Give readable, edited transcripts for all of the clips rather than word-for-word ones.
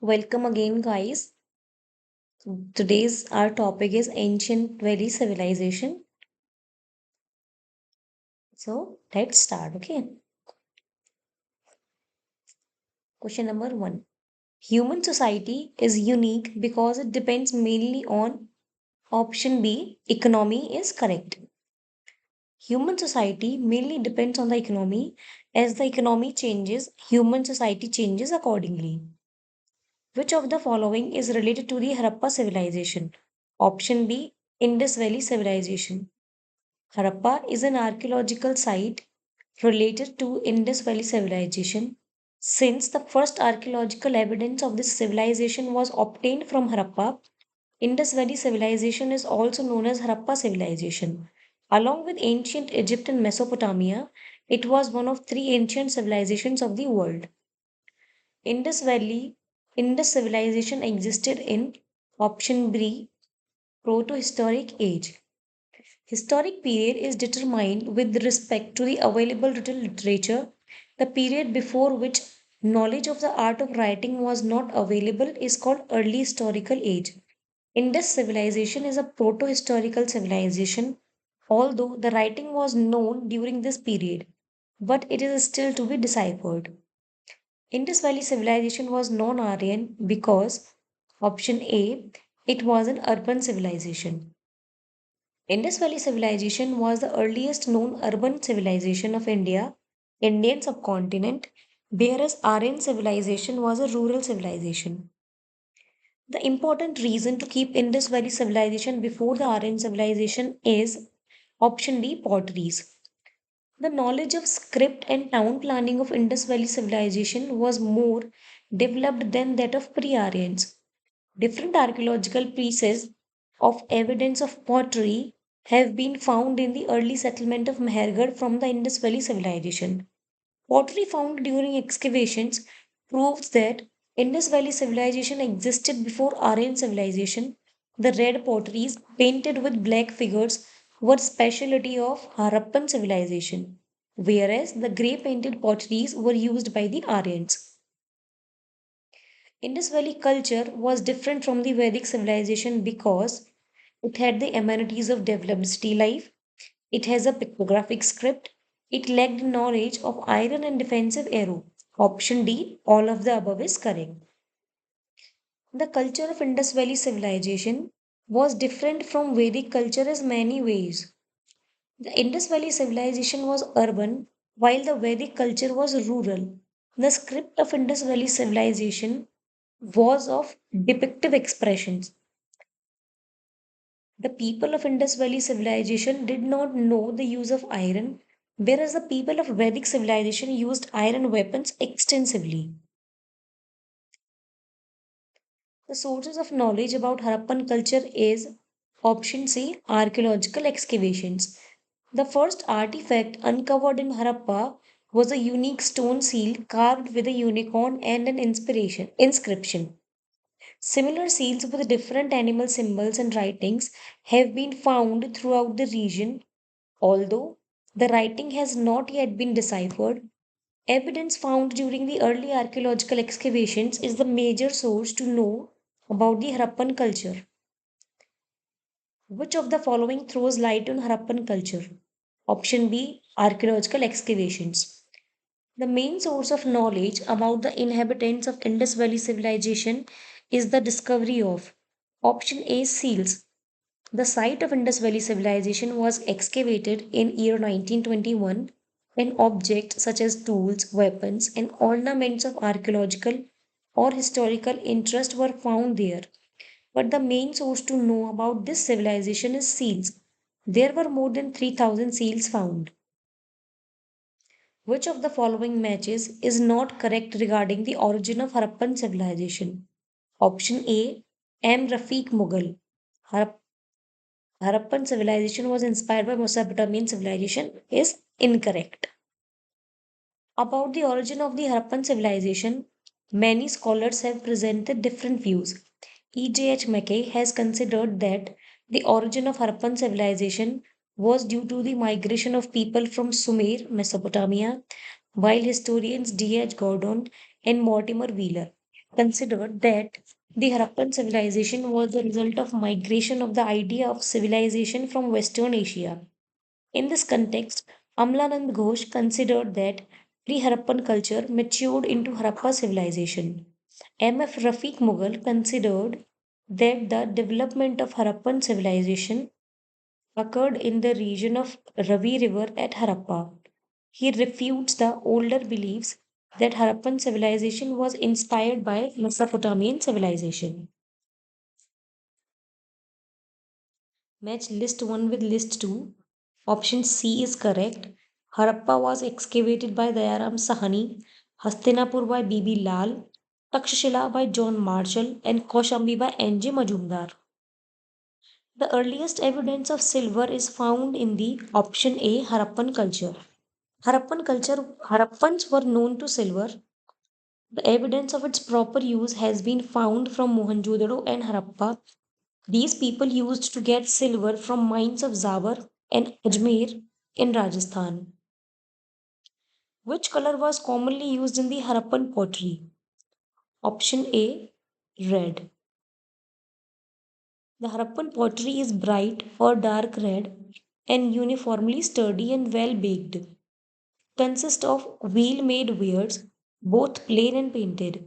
Welcome again, guys. Today's our topic is ancient Valley civilization. So let's start. Okay. Question number one. Human society is unique because it depends mainly on option B. Economy is correct. Human society mainly depends on the economy. As the economy changes, human society changes accordingly. Which of the following is related to the Harappa civilization? Option B. Indus Valley civilization. Harappa is an archaeological site related to Indus Valley civilization. Since the first archaeological evidence of this civilization was obtained from Harappa, Indus Valley civilization is also known as Harappa civilization. Along with ancient Egypt and Mesopotamia, it was one of three ancient civilizations of the world. Indus Valley, Indus civilization existed in option B, proto-historic age. Historic period is determined with respect to the available written literature. The period before which knowledge of the art of writing was not available is called early historical age. Indus civilization is a proto-historical civilization, although the writing was known during this period, but it is still to be deciphered. Indus Valley civilization was non-Aryan because option A, it was an urban civilization. Indus Valley civilization was the earliest known urban civilization of India, Indian subcontinent, whereas Aryan civilization was a rural civilization. The important reason to keep Indus Valley civilization before the Aryan civilization is option D, potteries. The knowledge of script and town planning of Indus Valley civilization was more developed than that of pre-Aryans. Different archaeological pieces of evidence of pottery have been found in the early settlement of Mehergarh from the Indus Valley civilization. Pottery found during excavations proves that Indus Valley civilization existed before Aryan civilization. The red potteries painted with black figures were specialty of Harappan civilization, whereas the grey painted potteries were used by the Aryans. Indus Valley culture was different from the Vedic civilization because it had the amenities of developed city life, it has a pictographic script, it lacked knowledge of iron and defensive arrow. Option D, all of the above is correct. The culture of Indus Valley civilization was different from Vedic culture in many ways. The Indus Valley civilization was urban, while the Vedic culture was rural. The script of Indus Valley civilization was of depictive expressions. The people of Indus Valley civilization did not know the use of iron, whereas the people of Vedic civilization used iron weapons extensively. The sources of knowledge about Harappan culture is option C, archaeological excavations. The first artifact uncovered in Harappa was a unique stone seal carved with a unicorn and an inspiration inscription. Similar seals with different animal symbols and writings have been found throughout the region, although the writing has not yet been deciphered. Evidence found during the early archaeological excavations is the major source to know about the Harappan culture. Which of the following throws light on Harappan culture? Option B, archaeological excavations. The main source of knowledge about the inhabitants of Indus Valley civilization is the discovery of option A, seals. The site of Indus Valley civilization was excavated in year 1921 and objects such as tools, weapons and ornaments of archaeological or historical interest were found there. But the main source to know about this civilization is seals. There were more than 3,000 seals found. Which of the following matches is not correct regarding the origin of Harappan civilization? Option A, M. Rafiq Mughal. Harappan civilization was inspired by Mesopotamian civilization is incorrect. About the origin of the Harappan civilization, many scholars have presented different views. E.J.H. Mackay has considered that the origin of Harappan civilization was due to the migration of people from Sumer, Mesopotamia, while historians D.H. Gordon and Mortimer Wheeler considered that the Harappan civilization was the result of migration of the idea of civilization from Western Asia. In this context, Amlanand Ghosh considered that pre-Harappan culture matured into Harappa civilization. M.F. Rafiq Mughal considered that the development of Harappan civilization occurred in the region of Ravi River at Harappa. He refutes the older beliefs that Harappan civilization was inspired by Mesopotamian civilization. Match list 1 with list 2. Option C is correct. Harappa was excavated by Dayaram Sahani, Hastinapur by B.B. Lal, Takshashila by John Marshall, and Kaushambi by N.J. Majumdar. The earliest evidence of silver is found in the option A Harappan culture. Harappans were known to silver. The evidence of its proper use has been found from Mohenjo-daro and Harappa. These people used to get silver from mines of Zawar and Ajmer in Rajasthan. Which color was commonly used in the Harappan pottery? Option A red. The Harappan pottery is bright or dark red and uniformly sturdy and well baked. Consists of wheel made wares, both plain and painted.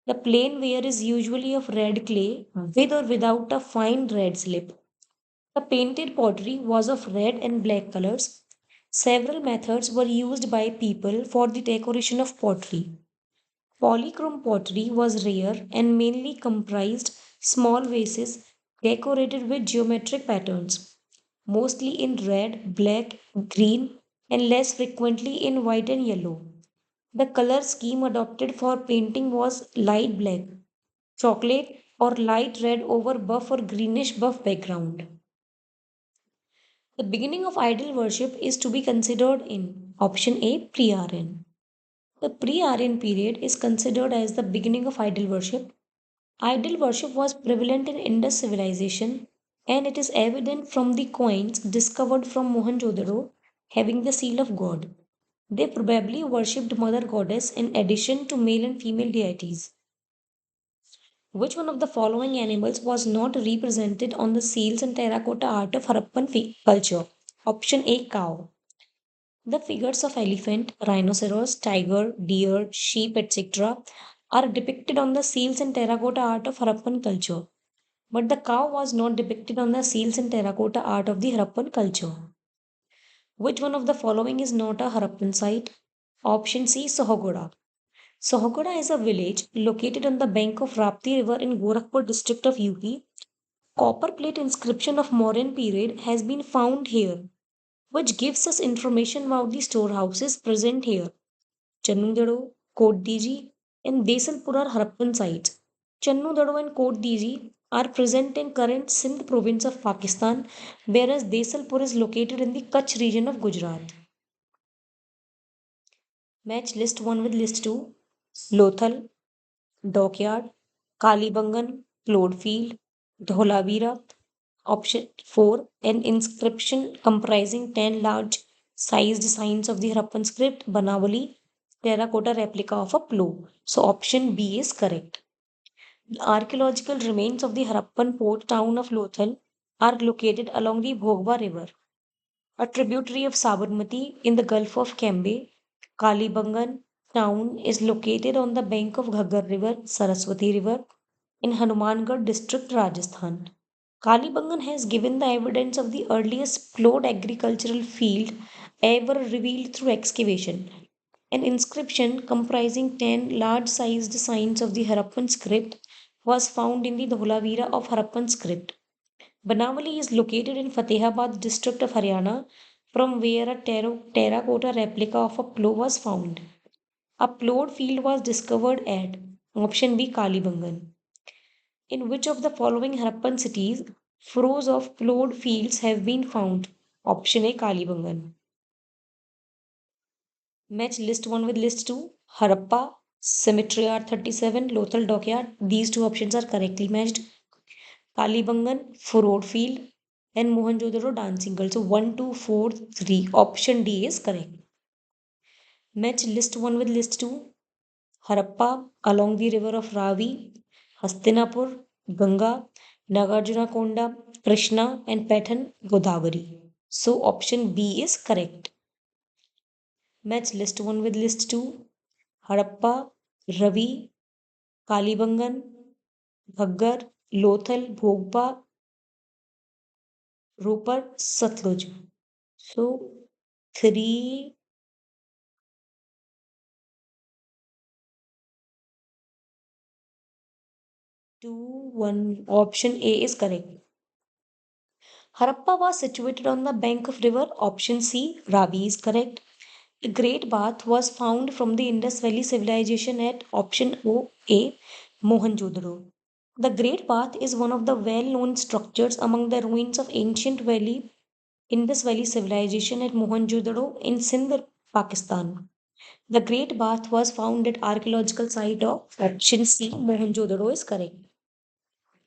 The plain ware is usually of red clay with or without a fine red slip. The painted pottery was of red and black colors. Several methods were used by people for the decoration of pottery. Polychrome pottery was rare and mainly comprised small vases decorated with geometric patterns, mostly in red, black, green, and less frequently in white and yellow. The color scheme adopted for painting was light black, chocolate, or light red over buff or greenish buff background. The beginning of idol worship is to be considered in option A pre Aryan. The pre Aryan period is considered as the beginning of idol worship. Idol worship was prevalent in Indus civilization and it is evident from the coins discovered from Mohenjo-daro having the seal of God. They probably worshipped Mother Goddess in addition to male and female deities. Which one of the following animals was not represented on the seals and terracotta art of Harappan culture? Option A cow. The figures of elephant, rhinoceros, tiger, deer, sheep, etc. are depicted on the seals and terracotta art of Harappan culture. But the cow was not depicted on the seals and terracotta art of the Harappan culture. Which one of the following is not a Harappan site? Option C Sohogoda. Sohogoda is a village located on the bank of Rapti River in Gorakhpur district of UP. Copper plate inscription of Mauryan period has been found here, which gives us information about the storehouses present here. Channudaro, Kodiji, and Desalpur are Harappan sites. Channudaro and Kodiji are present in current Sindh province of Pakistan, whereas Desalpur is located in the Kutch region of Gujarat. Match list 1 with list 2. Lothal, Dockyard, Kalibangan, Plodfield, Dholavira. Option 4. An inscription comprising 10 large sized signs of the Harappan script, Banavali, terracotta replica of a plow. So option B is correct. The archaeological remains of the Harappan port town of Lothal are located along the Bhogba River, a tributary of Sabarmati in the Gulf of Cambay. Kalibangan town is located on the bank of Ghaggar River, Saraswati River, in Hanumangarh district, Rajasthan. Kalibangan has given the evidence of the earliest plowed agricultural field ever revealed through excavation. An inscription comprising 10 large sized signs of the Harappan script was found in the Dholavira of Harappan script. Banavali is located in Fatehabad district of Haryana, from where a terracotta replica of a plough was found. A plowed field was discovered at option B Kalibangan. In which of the following Harappan cities furrows of plowed fields have been found? Option A Kalibangan. Match list 1 with list 2. Harappa, Cemetery R37, Lothal Dockyard. These two options are correctly matched. Kalibangan, Furrowed Field, and Mohenjo-daro Dancing Girl. So 1, 2, 4, 3. Option D is correct. Match list 1 with list 2. Harappa along the river of Ravi, Hastinapur, Ganga, Nagarjunakonda, Krishna, and Patan, Godavari. So option B is correct. Match list 1 with list 2. Harappa, Ravi, Kalibangan, Ghaggar, Lothal, Bhogba, Ropar, Satluj. So 3, 2, 1. Option A is correct. Harappa was situated on the bank of river. Option C, Ravi is correct. The Great Bath was found from the Indus Valley civilization at option O A, Mohenjo-daro. The Great Bath is one of the well-known structures among the ruins of ancient valley Indus Valley civilization at Mohenjo-daro in Sindh, Pakistan. The Great Bath was found at archaeological site of option C, Mohenjo-daro is correct.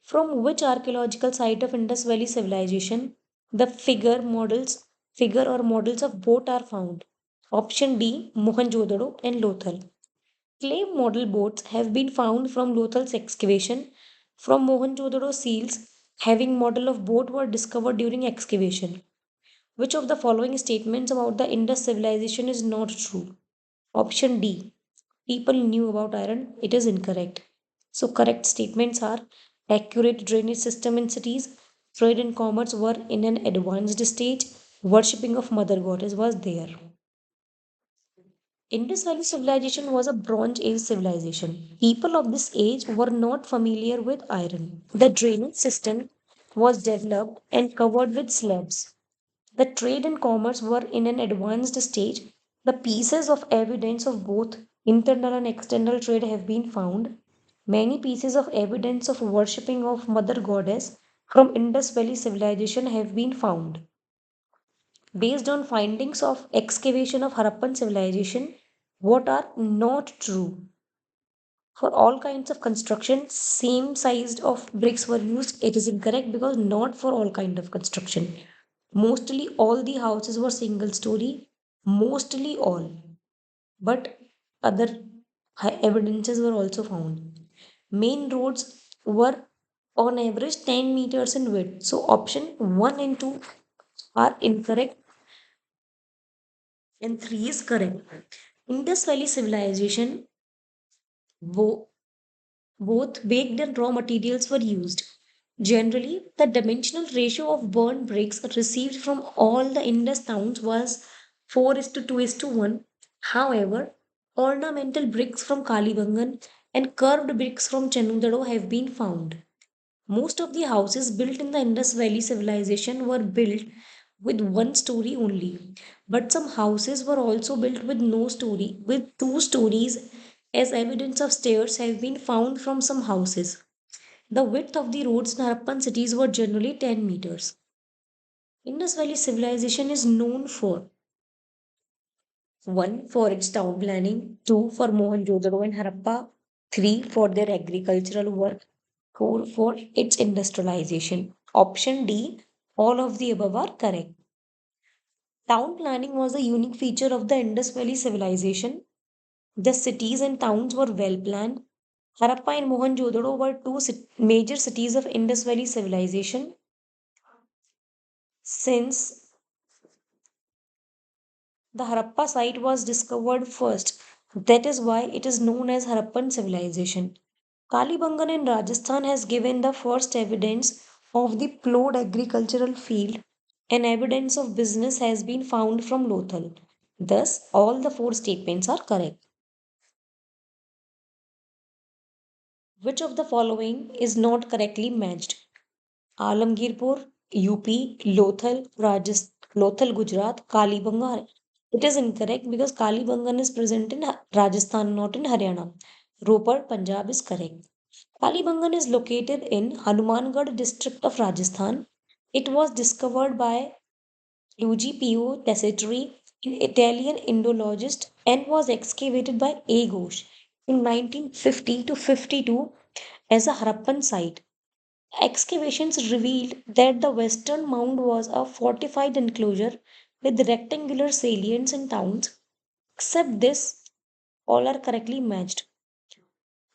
From which archaeological site of Indus Valley civilization the figure or models of boat are found? Option D, Mohenjo-daro and Lothal. Clay model boats have been found from Lothal's excavation. From Mohenjo-daro seals having model of boat were discovered during excavation. Which of the following statements about the Indus civilization is not true? Option D. People knew about iron. It is incorrect. So correct statements are accurate drainage system in cities, trade and commerce were in an advanced stage, worshipping of mother goddess was there. Indus Valley civilization was a Bronze Age civilization. People of this age were not familiar with iron. The drainage system was developed and covered with slabs. The trade and commerce were in an advanced stage. The pieces of evidence of both internal and external trade have been found. Many pieces of evidence of worshipping of Mother Goddess from Indus Valley civilization have been found. Based on findings of excavation of Harappan civilization, what are not true? For all kinds of construction, same sized of bricks were used. It is incorrect because not for all kind of construction. Mostly all the houses were single story, mostly all, but other evidences were also found. Main roads were on average 10 meters in width. So option 1 and 2 are incorrect and 3 is correct. Indus Valley civilization, bo- both baked and raw materials were used. Generally, the dimensional ratio of burnt bricks received from all the Indus towns was 4 is to 2 is to 1. However, ornamental bricks from Kalibangan and curved bricks from Chenudaro have been found. Most of the houses built in the Indus Valley civilization were built with one story only. But some houses were also built with no story, with two stories, as evidence of stairs have been found from some houses. The width of the roads in Harappan cities were generally 10 meters. Indus Valley civilization is known for 1. For its town planning, 2. For Mohenjo-daro and Harappa, 3. For their agricultural work, 4. For its industrialization. Option D, all of the above are correct. Town planning was a unique feature of the Indus Valley civilization. The cities and towns were well planned. Harappa and Mohenjo-daro were two major cities of Indus Valley civilization. Since the Harappa site was discovered first, that is why it is known as Harappan civilization. Kalibangan in Rajasthan has given the first evidence of the plowed agricultural field, and evidence of business has been found from Lothal. Thus, all the four statements are correct. Which of the following is not correctly matched? Alamgirpur, UP, Lothal, Gujarat, Kalibangan. It is incorrect because Kalibangan is present in Rajasthan, not in Haryana. Ropar, Punjab is correct. Kalibangan is located in Hanumangarh district of Rajasthan. It was discovered by Luigi Tessitore, an Italian Indologist, and was excavated by A. Ghosh in 1950 to 52 as a Harappan site. Excavations revealed that the western mound was a fortified enclosure with rectangular salients and towns. Except this, all are correctly matched.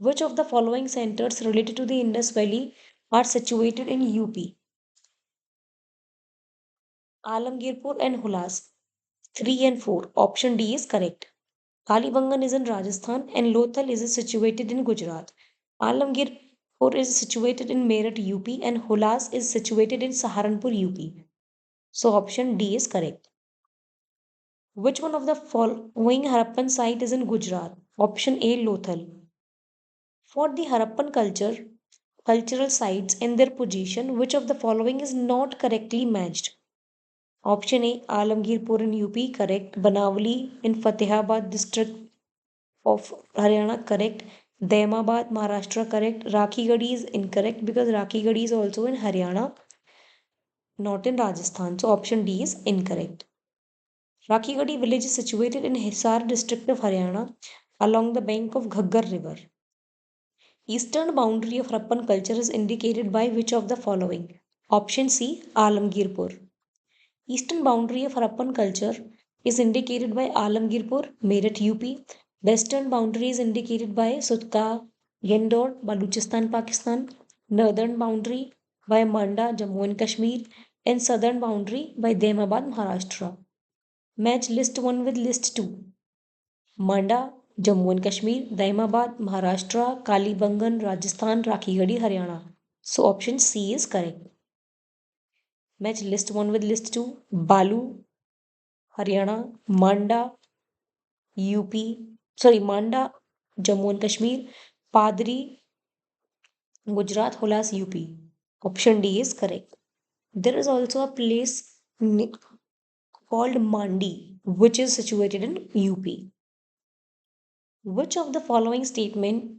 Which of the following centers related to the Indus Valley are situated in UP? Alamgirpur and Hulas. 3 and 4. Option D is correct. Kalibangan is in Rajasthan and Lothal is situated in Gujarat. Alamgirpur is situated in Meerut, UP, and Hulas is situated in Saharanpur, UP. So option D is correct. Which one of the following Harappan site is in Gujarat? Option A, Lothal. For the Harappan cultural sites and their position, which of the following is not correctly matched? Option A, Alamgirpur in UP, correct. Banavali in Fatehabad district of Haryana, correct. Daimabad, Maharashtra, correct. Rakhigadi is incorrect because Rakhigadi is also in Haryana, not in Rajasthan. So option D is incorrect. Rakhigadi village is situated in Hisar district of Haryana along the bank of Ghaggar river. Eastern boundary of Harappan culture is indicated by which of the following? Option C, Alamgirpur. Eastern boundary of Harappan culture is indicated by Alamgirpur, Meerut, UP. Western boundary is indicated by Sutka, Yendor, Baluchistan, Pakistan. Northern boundary by Manda, Jammu and Kashmir. And southern boundary by Daimabad, Maharashtra. Match list 1 with list 2. Manda, Jammu and Kashmir, Daimabad, Maharashtra, Kalibangan, Rajasthan, Rakhigadi, Haryana. So option C is correct. Match list 1 with list 2. Balu, Haryana, Manda, UP, Manda, Jammu and Kashmir, Padri, Gujarat, Hulas, UP. Option D is correct. There is also a place called Mandi, which is situated in UP. Which of the following statement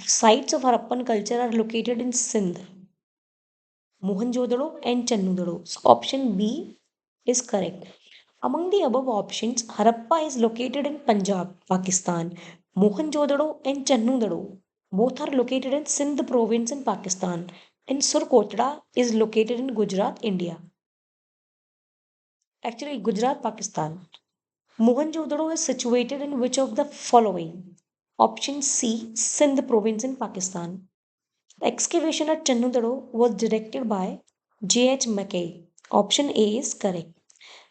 sites of Harappan culture are located in Sindh? Mohenjo-daro and Channu-daro. So option B is correct. Among the above options, Harappa is located in Punjab, Pakistan. Mohenjo-daro and Channu-daro both are located in Sindh province in Pakistan. And Surkotra is located in Gujarat, India. Actually, Gujarat, Pakistan. Mohenjo-daro is situated in which of the following? Option C, Sindh province in Pakistan. The excavation at Channudaro was directed by J.H. Mackay. Option A is correct.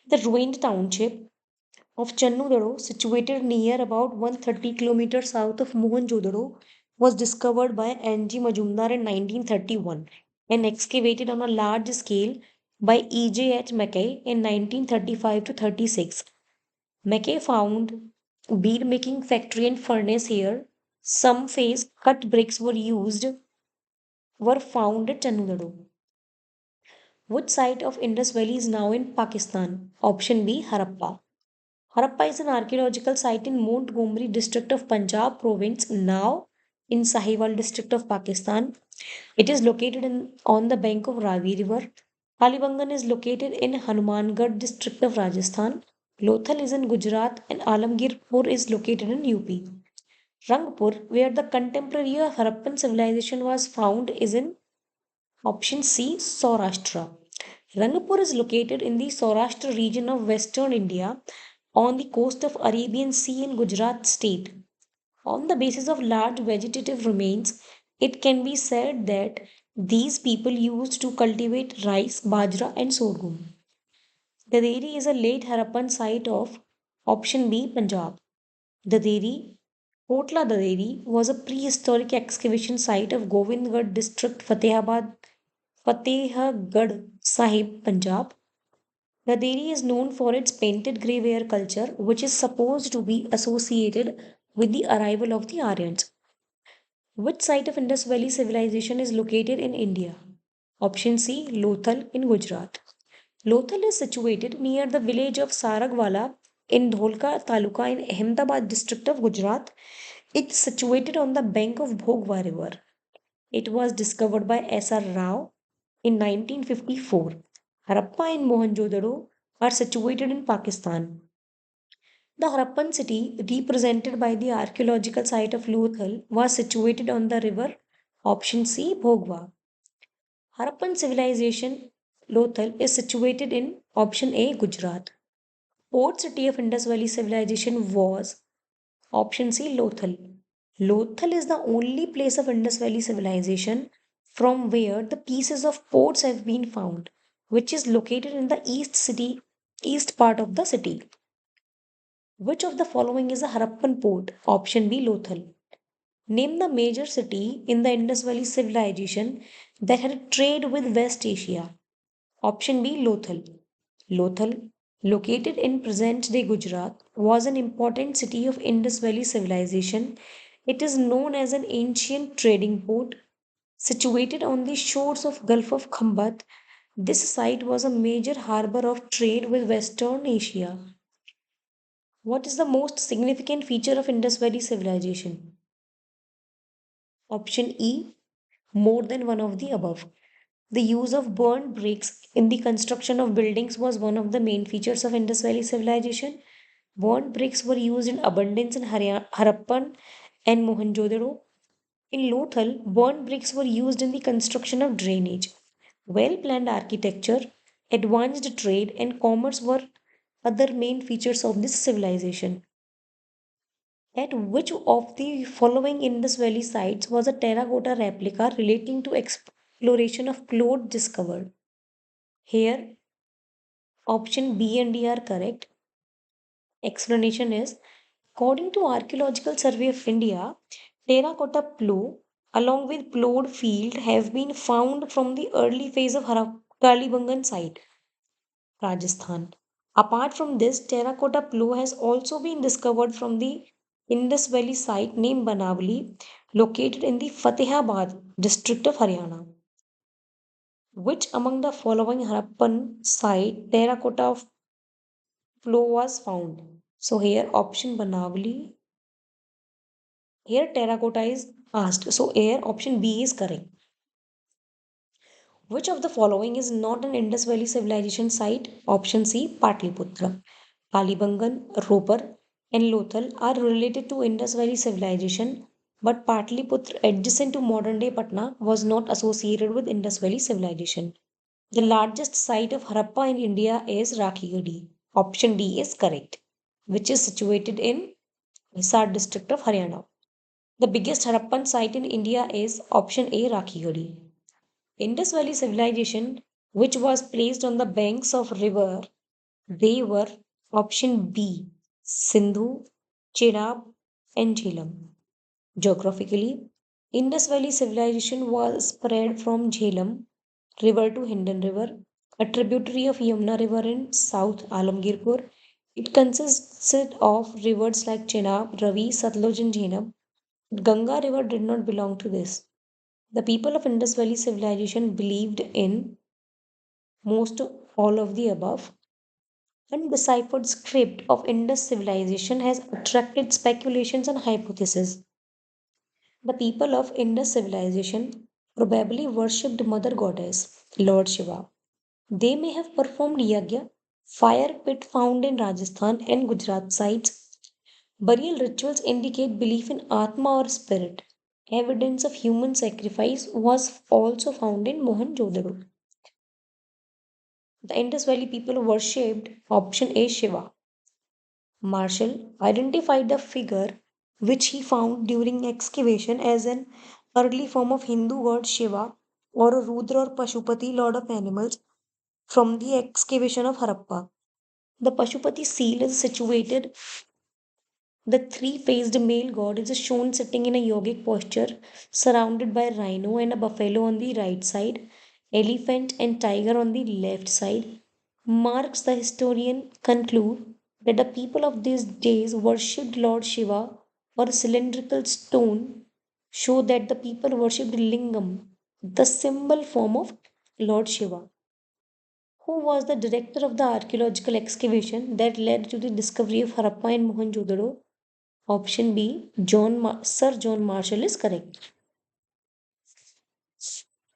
The ruined township of Channudaro, situated near about 130 kilometers south of Mohenjo-daro, was discovered by N.G. Majumdar in 1931 and excavated on a large scale by E.J.H. Mackay in 1935 to 36. Mackay found bead making factory and furnace here. Some phase cut bricks were found at Channudaro. Which site of Indus Valley is now in Pakistan? Option B, Harappa. Harappa is an archaeological site in Montgomery district of Punjab province, now in Sahiwal district of Pakistan. It is located on the bank of Ravi river. Kalibangan is located in Hanumangarh district of Rajasthan. Lothal is in Gujarat and Alamgirpur is located in UP. Rangpur, where the contemporary Harappan civilization was found, is in option C, Saurashtra. Rangpur is located in the Saurashtra region of western India on the coast of Arabian Sea in Gujarat state. On the basis of large vegetative remains, it can be said that these people used to cultivate rice, bajra, and sorghum. Daderi is a late Harappan site of option B, Punjab. Daderi, Kotla Daderi was a prehistoric excavation site of Govindgarh district, Fatehgarh Sahib, Punjab. Naderi is known for its painted grey ware culture, which is supposed to be associated with the arrival of the Aryans. Which site of Indus Valley civilization is located in India? Option C, Lothal in Gujarat. Lothal is situated near the village of Saragwala in Dholka Taluka in Ahmedabad district of Gujarat. It's situated on the bank of Bhogwa river. It was discovered by S.R. Rao in 1954. Harappa and Mohenjo-daro are situated in Pakistan. The Harappan city, represented by the archaeological site of Lothal, was situated on the river. Option C, Bhogwa. Harappan civilization, Lothal, is situated in option A, Gujarat. Port city of Indus Valley civilization was option C, Lothal. Lothal is the only place of Indus Valley civilization from where the pieces of forts have been found, which is located in the east part of the city. Which of the following is a Harappan port? Option B, Lothal. Name the major city in the Indus Valley civilization that had trade with West Asia. Option B, Lothal. Lothal, located in present day Gujarat, was an important city of Indus Valley civilization. It is known as an ancient trading port situated on the shores of Gulf of Khambat. This site was a major harbor of trade with Western Asia. What is the most significant feature of Indus Valley civilization? Option E, more than one of the above. The use of burnt bricks in the construction of buildings was one of the main features of Indus Valley civilization. Burnt bricks were used in abundance in Harappan and Mohenjo-daro. In Lothal, burnt bricks were used in the construction of drainage. Well planned architecture, advanced trade, and commerce were other main features of this civilization. At which of the following Indus Valley sites was a terracotta replica relating to exploration of clothes discovered? Here, option B and D are correct. Explanation is according to Archaeological Survey of India, terracotta plough along with ploughed field have been found from the early phase of Kalibangan site, Rajasthan. Apart from this, terracotta plough has also been discovered from the Indus Valley site named Banavali, located in the Fatehabad district of Haryana. Which among the following Harappan site terracotta plough was found? So here option Banavali. Here terracotta is asked. So here option B is correct. Which of the following is not an Indus Valley civilization site? Option C, Patliputra. Kalibangan, Ropar, and Lothal are related to Indus Valley civilization, but Patliputra, adjacent to modern day Patna, was not associated with Indus Valley civilization. The largest site of Harappa in India is Rakhigadi. Option D is correct, which is situated in Hisar district of Haryana. The biggest Harappan site in India is option A, Rakhigadi. Indus Valley civilization, which was placed on the banks of river, they were option B, Sindhu, Chenab, and Jhelum. Geographically, Indus Valley civilization was spread from Jhelum river to Hindon River, a tributary of Yamuna River in South Alamgirpur. It consisted of rivers like Chenab, Ravi, Satluj, and Jhelum. Ganga River did not belong to this. The people of Indus Valley civilization believed in most of all of the above. Undeciphered script of Indus civilization has attracted speculations and hypotheses. The people of Indus civilization probably worshipped Mother Goddess, Lord Shiva. They may have performed yagya, fire pit found in Rajasthan and Gujarat sites. Burial rituals indicate belief in Atma or spirit. Evidence of human sacrifice was also found in Mohenjo-daro. The Indus Valley people worshipped option A Shiva. Marshall identified the figure which he found during excavation as an early form of Hindu god Shiva or a Rudra or Pashupati, lord of animals, from the excavation of Harappa. The Pashupati seal is situated, the three faced male god is shown sitting in a yogic posture, surrounded by a rhino and a buffalo on the right side, elephant and tiger on the left side. Marx, the historian, conclude that the people of these days worshipped Lord Shiva or a cylindrical stone, show that the people worshipped Lingam, the symbol form of Lord Shiva. Who was the director of the archaeological excavation that led to the discovery of Harappa and Mohenjo-daro? Option B, Sir John Marshall is correct.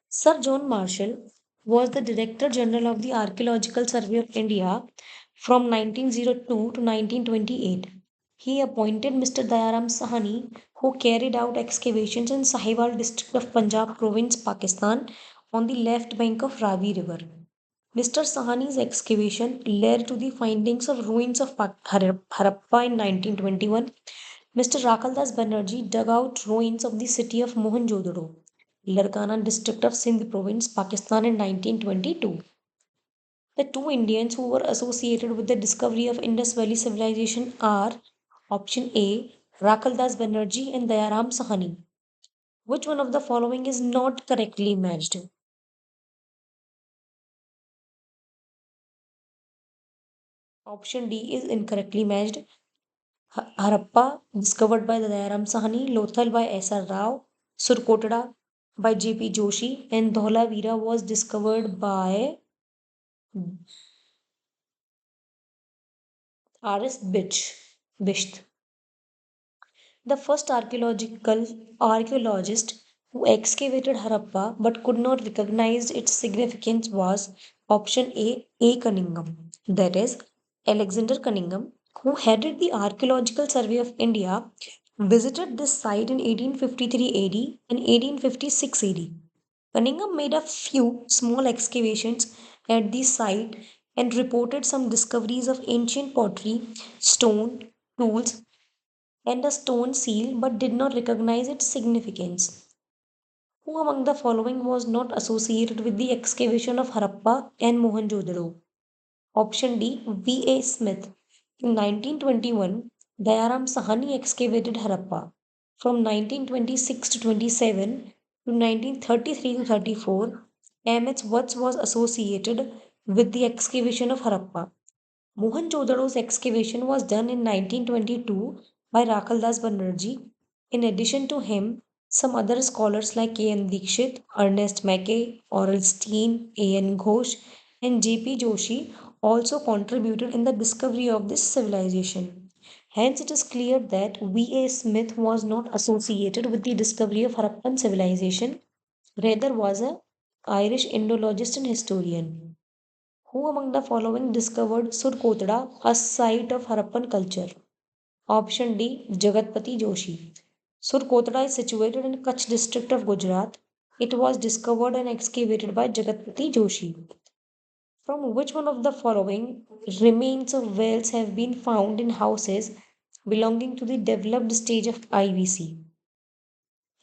Sir John Marshall was the Director General of the Archaeological Survey of India from 1902 to 1928. He appointed Mr. Dayaram Sahani, who carried out excavations in Sahiwal district of Punjab province, Pakistan, on the left bank of Ravi River. Mr. Sahani's excavation led to the findings of ruins of Harappa in 1921 Mr. Rakaldas Banerjee dug out ruins of the city of Mohenjo-daro, Larkana district of Sindh province, Pakistan in 1922. The two Indians who were associated with the discovery of Indus Valley civilization are option A, Rakaldas Banerjee and Dayaram Sahani. Which one of the following is not correctly matched? Option D is incorrectly matched. Harappa, discovered by the Dayaram Sahani, Lothal by S.R. Rao, Surkotada by J.P. Joshi, and Dholavira was discovered by R.S. Bisht. The first archaeologist who excavated Harappa but could not recognize its significance was option A. Cunningham. That is, Alexander Cunningham, who headed the Archaeological Survey of India, visited this site in 1853 AD and 1856 AD. Cunningham made a few small excavations at the site and reported some discoveries of ancient pottery, stone, tools, and a stone seal but did not recognize its significance. Who among the following was not associated with the excavation of Harappa and Mohenjo-daro? Option D. V.A. Smith. In 1921, Dayaram Sahani excavated Harappa. From 1926 to 27 to 1933 to 34, M.H. Watts was associated with the excavation of Harappa. Mohenjo-daro's excavation was done in 1922 by Rakaldas Banerjee. In addition to him, some other scholars like A.N. Dikshit, Ernest Mackay, Oral Steen, A.N. Ghosh, and J.P. Joshi also contributed in the discovery of this civilization. Hence, it is clear that V.A. Smith was not associated with the discovery of Harappan civilization, rather was a Irish Indologist and historian. Who among the following discovered Surkotada, a site of Harappan culture? Option D. Jagatpati Joshi. Surkotada is situated in Kutch district of Gujarat. It was discovered and excavated by Jagatpati Joshi. From which one of the following remains of whales have been found in houses belonging to the developed stage of IVC?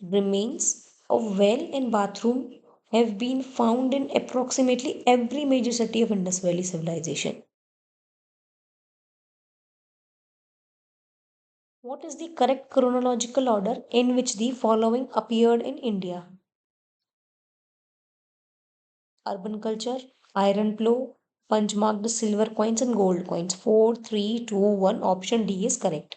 Remains of well and bathroom have been found in approximately every major city of Indus Valley civilization. What is the correct chronological order in which the following appeared in India? Urban culture, iron plow, punch marked silver coins and gold coins. 4, 3, 2, 1. Option D is correct.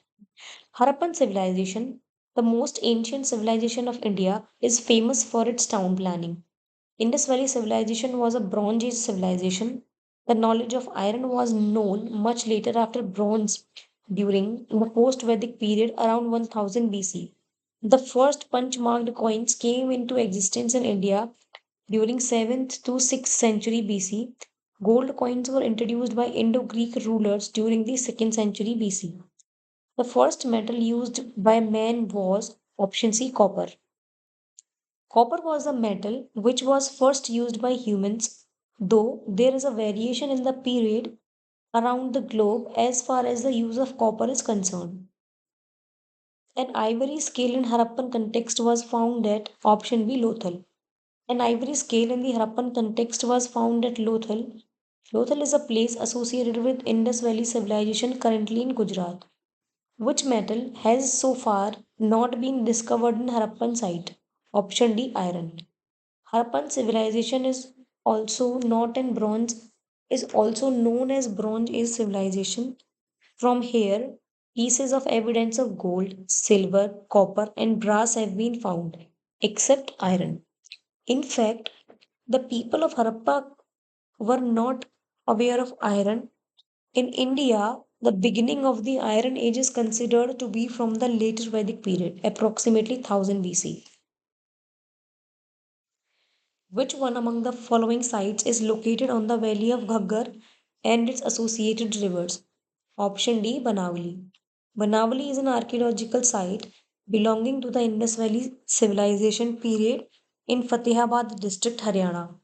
Harappan civilization, the most ancient civilization of India, is famous for its town planning. Indus Valley civilization was a Bronze Age civilization. The knowledge of iron was known much later after bronze during the post Vedic period around 1000 BC. The first punch marked coins came into existence in India during 7th to 6th century BC. Gold coins were introduced by Indo Greek rulers during the 2nd century BC. The first metal used by man was option C copper. Copper was a metal which was first used by humans, though there is a variation in the period around the globe as far as the use of copper is concerned. An ivory scale in Harappan context was found at option B Lothal. An ivory scale in the Harappan context was found at Lothal. Lothal is a place associated with Indus Valley civilization currently in Gujarat. Which metal has so far not been discovered in Harappan site? Option D iron. Harappan civilization is also not in bronze is also known as Bronze Age civilization. From here, pieces of evidence of gold, silver, copper, and brass have been found, except iron. In fact, the people of Harappa were not aware of iron. In India, the beginning of the Iron Age is considered to be from the later Vedic period, approximately 1000 BC. Which one among the following sites is located on the valley of Ghaggar and its associated rivers? Option D Banavali. Banavali is an archaeological site belonging to the Indus Valley civilization period in Fatehabad district, Haryana.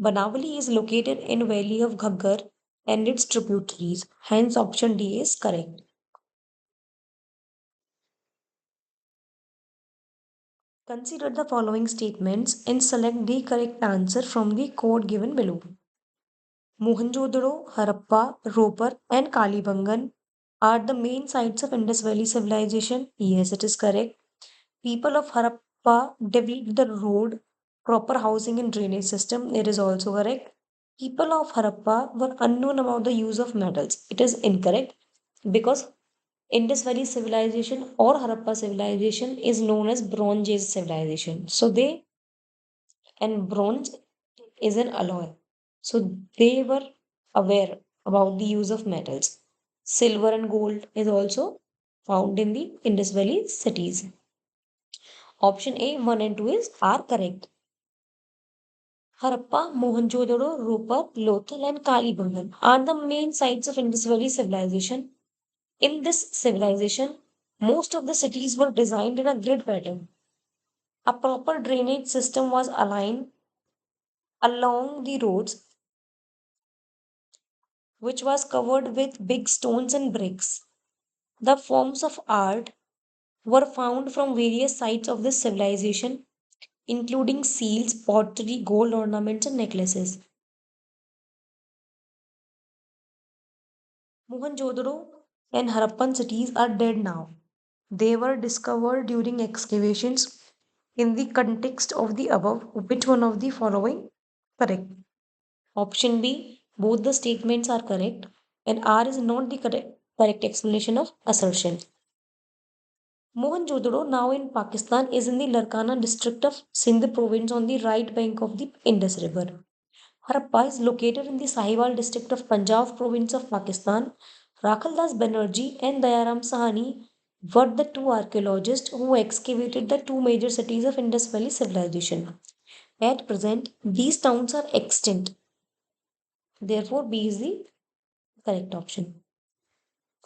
Banavali is located in valley of Ghaggar and its tributaries. Hence option D is correct. Consider the following statements and select the correct answer from the code given below. Mohenjo-daro, Harappa, Ropar, and Kalibangan are the main sites of Indus Valley civilization. Yes, it is correct. People of Harappa developed the road, proper housing and drainage system. It is also correct. People of Harappa were unknown about the use of metals. It is incorrect because Indus Valley civilization or Harappa civilization is known as Bronze Age civilization. So they and bronze is an alloy. So they were aware about the use of metals. Silver and gold is also found in the Indus Valley cities. Option A, 1 and 2 are correct. Harappa, Mohenjo-daro, Ropar, Lothal and Kalibangan are the main sites of Indus Valley civilization. In this civilization, most of the cities were designed in a grid pattern. A proper drainage system was aligned along the roads, which was covered with big stones and bricks. The forms of art were found from various sites of this civilization, including seals, pottery, gold ornaments, and necklaces. Mohenjo-daro and Harappan cities are dead now. They were discovered during excavations. In the context of the above, which one of the following correct? Option B, both the statements are correct, and R is not the correct explanation of assertion. Mohenjo-daro, now in Pakistan, is in the Larkana district of Sindh province on the right bank of the Indus River. Harappa is located in the Sahiwal district of Punjab province of Pakistan. Rakhaldas Banerjee and Dayaram Sahani were the two archaeologists who excavated the two major cities of Indus Valley civilization. At present, these towns are extinct. Therefore, B is the correct option.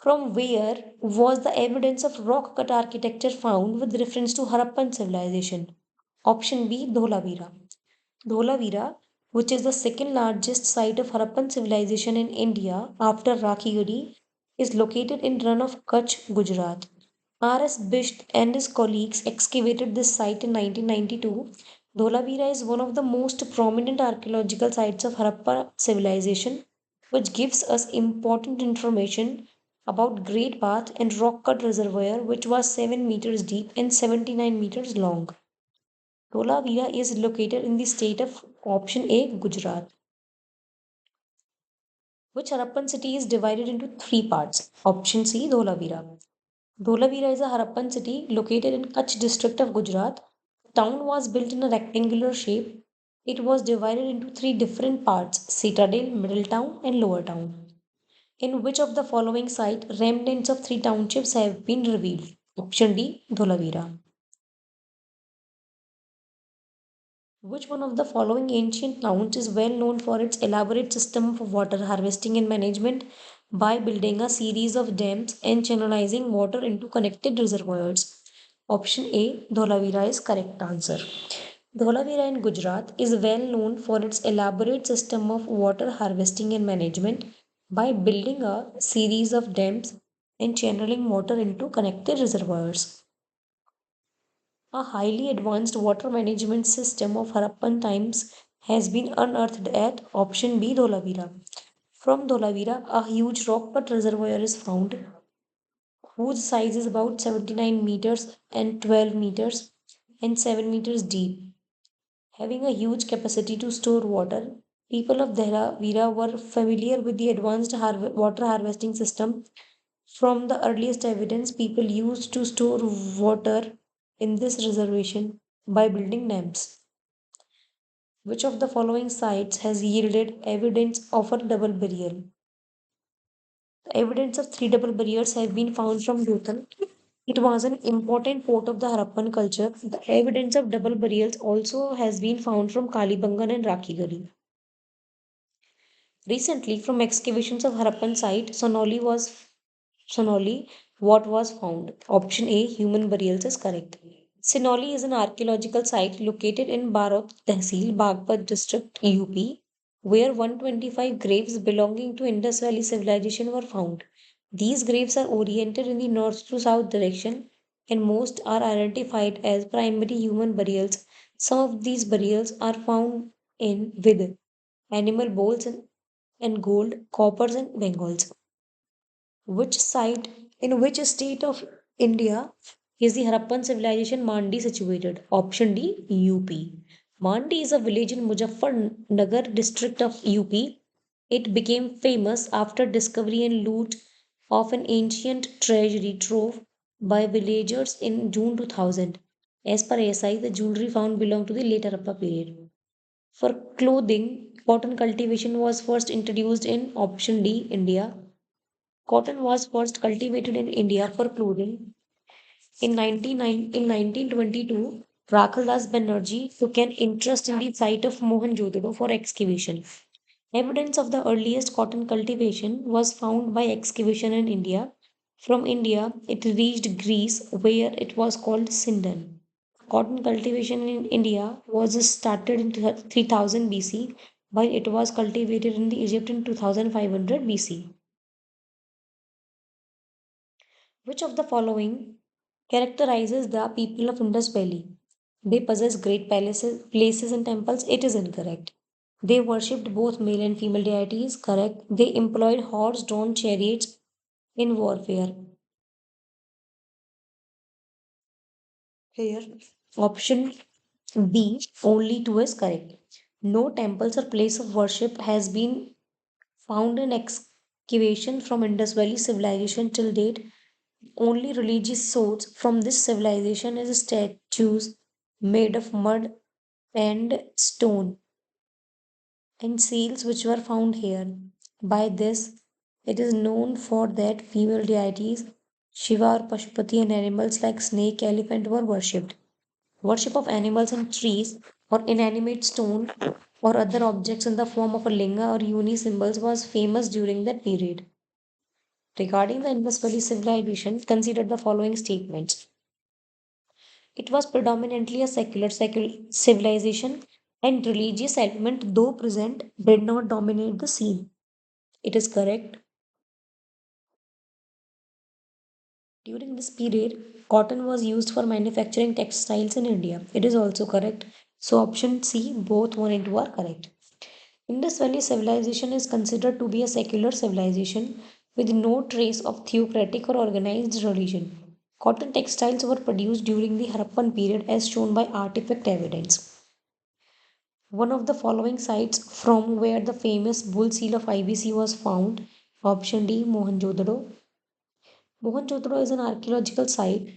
From where was the evidence of rock cut architecture found with reference to Harappan civilization? Option B, Dholavira. Dholavira, which is the second largest site of Harappan civilization in India after Rakhigadi, is located in run of Kutch, Gujarat. R.S. Bisht and his colleagues excavated this site in 1992. Dholavira is one of the most prominent archaeological sites of Harappa civilization, which gives us important information about Great Bath and Rock Cut Reservoir, which was 7 meters deep and 79 meters long. Dholavira is located in the state of option A, Gujarat. Which Harappan city is divided into three parts? Option C, Dholavira. Dholavira is a Harappan city located in Kutch district of Gujarat. The town was built in a rectangular shape. It was divided into three different parts: Citadel, Middle Town, and Lower Town. In which of the following site remnants of three townships have been revealed? Option D, Dholavira. Which one of the following ancient towns is well known for its elaborate system of water harvesting and management by building a series of dams and channelizing water into connected reservoirs? Option A, Dholavira is correct answer. Dholavira in Gujarat is well known for its elaborate system of water harvesting and management by building a series of dams and channeling water into connected reservoirs. A highly advanced water management system of Harappan times has been unearthed at option B, Dholavira. From Dholavira, a huge rock cut reservoir is found whose size is about 79 meters and 12 meters and 7 meters deep. Having a huge capacity to store water, people of Dholavira were familiar with the advanced water harvesting system. From the earliest evidence, people used to store water in this reservation by building dams. Which of the following sites has yielded evidence of a double burial? The evidence of three double burials have been found from Lothal. It was an important port of the Harappan culture. The evidence of double burials also has been found from Kalibangan and Rakhigari. Recently, from excavations of Harappan site, Sonoli, what was found? Option A, human burials is correct. Sinoli is an archaeological site located in Barot Tehsil, Bagpat district, UP, where 125 graves belonging to Indus Valley civilization were found. These graves are oriented in the north to south direction and most are identified as primary human burials. Some of these burials are found in with animal bones and gold, coppers, and Bengals. Which site in which state of India is the Harappan civilization Mandi situated? Option D, UP. Mandi is a village in Muzaffarnagar district of UP. It became famous after discovery and loot of an ancient treasury trove by villagers in June 2000. As per ASI, the jewelry found belonged to the late Harappa period. For clothing, cotton cultivation was first introduced in option D, India. Cotton was first cultivated in India for clothing. In 1922, Rakhaldas Banerjee took an interest in the site of Mohenjo-daro for excavation. Evidence of the earliest cotton cultivation was found by excavation in India. From India, it reached Greece, where it was called Sindan. Cotton cultivation in India was started in 3000 BC, while it was cultivated in the Egypt in 2500 BC. Which of the following characterizes the people of Indus Valley? They possess great palaces, places, and temples. It is incorrect. They worshipped both male and female deities. Correct. They employed horse-drawn chariots in warfare. Here, option B, only two is correct. No temples or place of worship has been found in excavation from Indus Valley civilization till date. Only religious source from this civilization is statues made of mud and stone and seals which were found here. By this, it is known for that female deities Shiva or Pashupati and animals like snake, elephant were worshipped. Worship of animals and trees or inanimate stone or other objects in the form of a linga or uni symbols was famous during that period. Regarding the Indus Valley civilization, consider the following statements. It was predominantly a secular civilization, and religious element, though present, did not dominate the scene. It is correct. During this period, cotton was used for manufacturing textiles in India. It is also correct. So, option C, both 1 and 2 are correct. Indus Valley civilization is considered to be a secular civilization with no trace of theocratic or organized religion. Cotton textiles were produced during the Harappan period as shown by artifact evidence. One of the following sites from where the famous bull seal of IBC was found. Option D, Mohenjo-daro. Mohenjo-daro is an archaeological site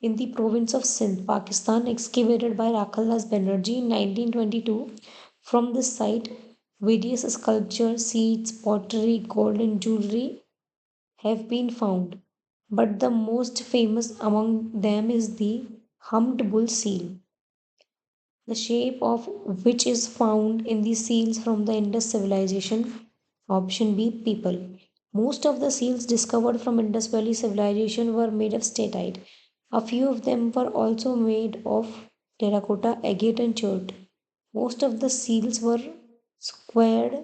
in the province of Sindh, Pakistan, excavated by Rakhaldas Banerjee in 1922. From this site, various sculptures, seeds, pottery, gold, and jewelry have been found, but the most famous among them is the humped bull seal, the shape of which is found in the seals from the Indus civilization. Option B, people. Most of the seals discovered from Indus Valley civilization were made of statite. A few of them were also made of terracotta, agate, and chert. Most of the seals were squared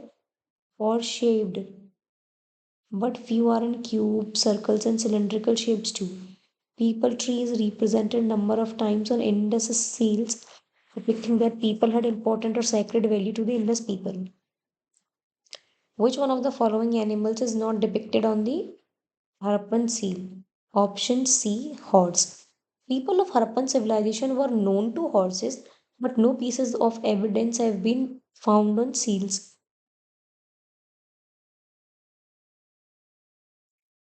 or shaped, but few are in cubes, circles, and cylindrical shapes too. People tree is represented number of times on Indus seals, depicting that people had important or sacred value to the Indus people. Which one of the following animals is not depicted on the Harappan seal? Option C, horse. People of Harappan civilization were known to horses, but no pieces of evidence have been found on seals.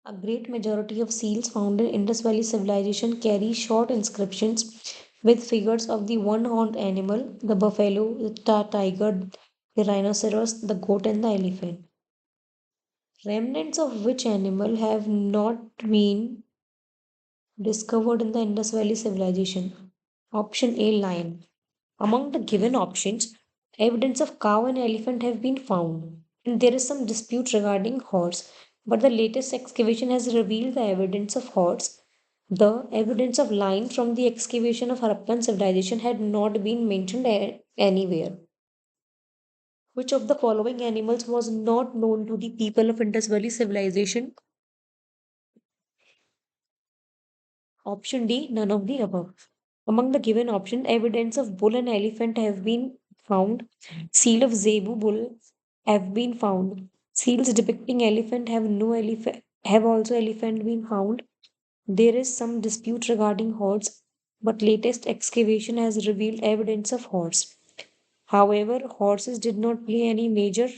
A great majority of seals found in Indus Valley civilization carry short inscriptions with figures of the one-horned animal, the buffalo, the tiger, the rhinoceros, the goat, and the elephant. Remnants of which animal have not been discovered in the Indus Valley civilization? Option A, lion. Among the given options, evidence of cow and elephant have been found, and there is some dispute regarding horse. But the latest excavation has revealed the evidence of horse. The evidence of lion from the excavation of Harappan civilization had not been mentioned anywhere. Which of the following animals was not known to the people of Indus Valley civilization? Option D, none of the above. Among the given option, evidence of bull and elephant have been found. Seal of zebu bull have been found. Seals depicting elephant have also elephant been found. There is some dispute regarding horse, but latest excavation has revealed evidence of horse. However, horses did not play any major.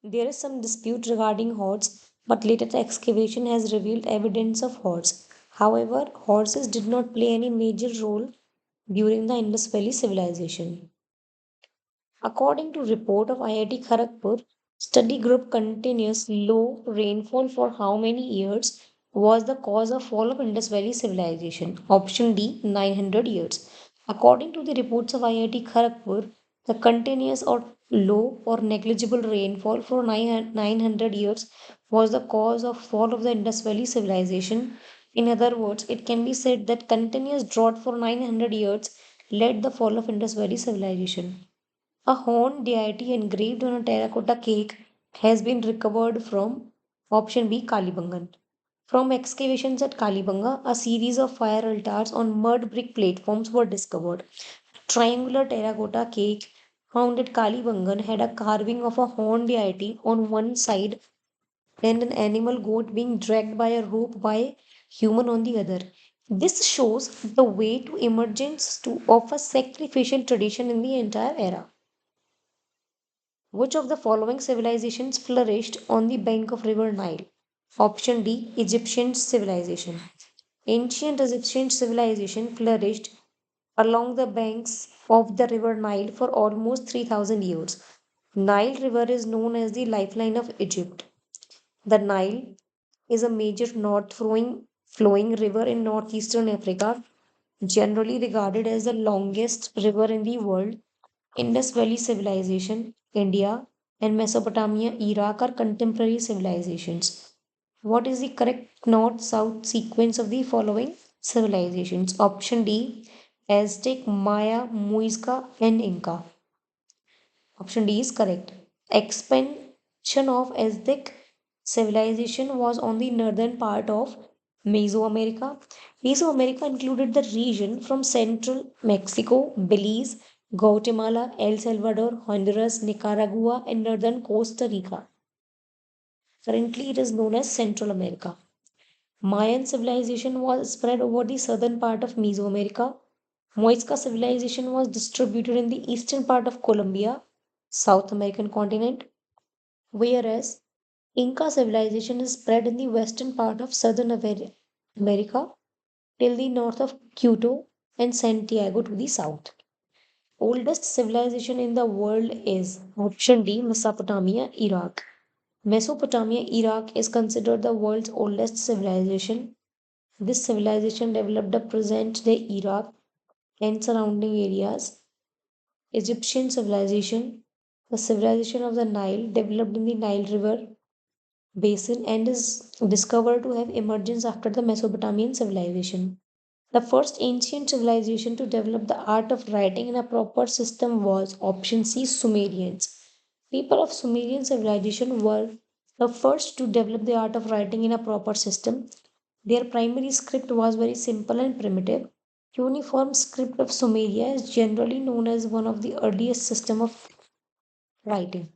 There is some dispute regarding horse, but latest excavation has revealed evidence of horse. However, horses did not play any major role during the Indus Valley civilization. According to report of IIT Kharagpur, study group continuous low rainfall for how many years was the cause of fall of Indus Valley civilization? Option D, 900 years. According to the reports of IIT Kharagpur, the continuous or low or negligible rainfall for 900 years was the cause of fall of the Indus Valley civilization. In other words, it can be said that continuous drought for 900 years led the fall of Indus Valley civilization. A horn deity engraved on a terracotta cake has been recovered from option B Kalibangan. From excavations at Kalibanga, a series of fire altars on mud brick platforms were discovered. Triangular terracotta cake found at Kalibangan had a carving of a horn deity on one side and an animal goat being dragged by a rope by human on the other. This shows the way to of a sacrificial tradition in the entire era. Which of the following civilizations flourished on the bank of River Nile? Option D, Egyptian civilization. Ancient Egyptian civilization flourished along the banks of the River Nile for almost 3000 years. Nile River is known as the lifeline of Egypt. The Nile is a major north flowing river in northeastern Africa, generally regarded as the longest river in the world. Indus Valley Civilization, India, and Mesopotamia, Iraq are contemporary civilizations. What is the correct north south sequence of the following civilizations? Option D, Aztec, Maya, Muisca, and Inca. Option D is correct. Expansion of Aztec civilization was on the northern part of Mesoamerica. Mesoamerica included the region from central Mexico, Belize, Guatemala, El Salvador, Honduras, Nicaragua, and northern Costa Rica. Currently, it is known as Central America. Mayan civilization was spread over the southern part of Mesoamerica. Muisca civilization was distributed in the eastern part of Colombia, South American continent, whereas Inca civilization is spread in the western part of America till the north of Quito and Santiago to the south. Oldest civilization in the world is option D, Mesopotamia, Iraq. Mesopotamia, Iraq is considered the world's oldest civilization. This civilization developed the present day Iraq and surrounding areas. Egyptian civilization, the civilization of the Nile, developed in the Nile River basin and is discovered to have emergence after the Mesopotamian civilization. The first ancient civilization to develop the art of writing in a proper system was option C Sumerians. People of Sumerian civilization were the first to develop the art of writing in a proper system. Their primary script was very simple and primitive. Cuneiform script of Sumeria is generally known as one of the earliest system of writing.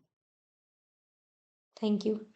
Thank you.